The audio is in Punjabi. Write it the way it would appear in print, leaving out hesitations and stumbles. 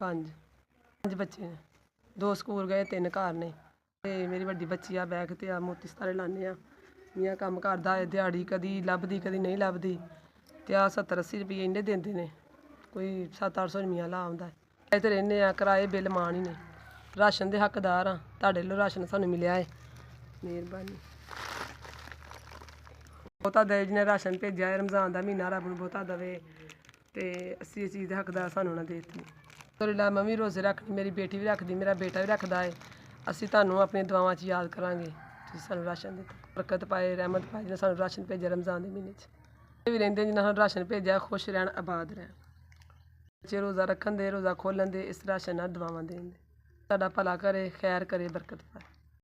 5 5 ਬੱਚੇ ਨੇ, 2 ਸਕੂਲ ਗਏ, 3 ਘਰ ਨੇ ਤੇ ਮੇਰੀ ਵੱਡੀ ਬੱਚੀ ਆ ਬੈਗ ਤੇ ਆ ਮੋਤੀ ਸਿਤਾਰੇ ਲਾਉਂਦੇ ਆ। ਮੀਆਂ ਕੰਮ ਕਰਦਾ ਹੈ, ਦਿਹਾੜੀ ਕਦੀ ਲੱਭਦੀ ਕਦੀ ਨਹੀਂ ਲੱਭਦੀ ਤੇ ਆ 70-80 ਰੁਪਏ ਇੰਨੇ ਦਿੰਦੇ ਨੇ, ਕੋਈ 700-800 ਮੀਆਂ ਲਾ ਆਉਂਦਾ। ਇੱਥੇ ਰਹਿੰਦੇ ਆ, ਕਿਰਾਏ ਬਿੱਲ ਮਾਣ ਹੀ ਨੇ। ਰਾਸ਼ਨ ਦੇ ਹੱਕਦਾਰ ਆ, ਤੁਹਾਡੇ ਵੱਲੋਂ ਰਾਸ਼ਨ ਸਾਨੂੰ ਮਿਲਿਆ ਹੈ, ਮਿਹਰਬਾਨੀ। ਬਹੁਤਾ ਦੇ ਜਿਹਨੇ ਰਾਸ਼ਨ ਭੇਜਿਆ ਹੈ, ਰਮਜ਼ਾਨ ਦਾ ਮਹੀਨਾ ਰੱਬ ਨੂੰ ਬਹੁਤਾ ਦੇਵੇ ਤੇ ਅਸੀਂ ਇਸ ਚੀਜ਼ ਦੇ ਹੱਕਦਾਰ ਸਾਨੂੰ ਨਾ ਦੇ ਦਿੱਤੀ। ਤੋਰੀਲਾ ਮੈਂ ਵੀ ਰੋਜ਼ੇ ਰੱਖਦੀ, ਮੇਰੀ ਬੇਟੀ ਵੀ ਰੱਖਦੀ, ਮੇਰਾ ਬੇਟਾ ਵੀ ਰੱਖਦਾ ਹੈ। ਅਸੀਂ ਤੁਹਾਨੂੰ ਆਪਣੀਆਂ ਦੁਆਵਾਂ 'ਚ ਯਾਦ ਕਰਾਂਗੇ, ਤੁਸੀਂ ਸਾਨੂੰ ਰਾਸ਼ਨ ਦਿੱਤਾ, ਬਰਕਤ ਪਾਏ, ਰਹਿਮਤ ਪਾਏ, ਜਿਹਨੇ ਸਾਨੂੰ ਰਾਸ਼ਨ ਭੇਜਿਆ ਰਮਜ਼ਾਨ ਦੇ ਮਹੀਨੇ 'ਚ ਵੀ ਰਹਿੰਦੇ, ਜਿਹਨਾਂ ਸਾਨੂੰ ਰਾਸ਼ਨ ਭੇਜਿਆ ਖੁਸ਼ ਰਹਿਣ, ਆਬਾਦ ਰਹਿਣ। ਬੱਚੇ ਰੋਜ਼ਾ ਰੱਖਣ ਦੇ, ਰੋਜ਼ਾ ਖੋਲ੍ਹਣ ਦੇ, ਇਸ ਰਾਸ਼ਨ ਨਾਲ ਦੁਆਵਾਂ ਦੇਣ ਦੇ। ਤੁਹਾਡਾ ਭਲਾ ਕਰੇ, ਖੈਰ ਕਰੇ, ਬਰਕਤ ਪਾਏ।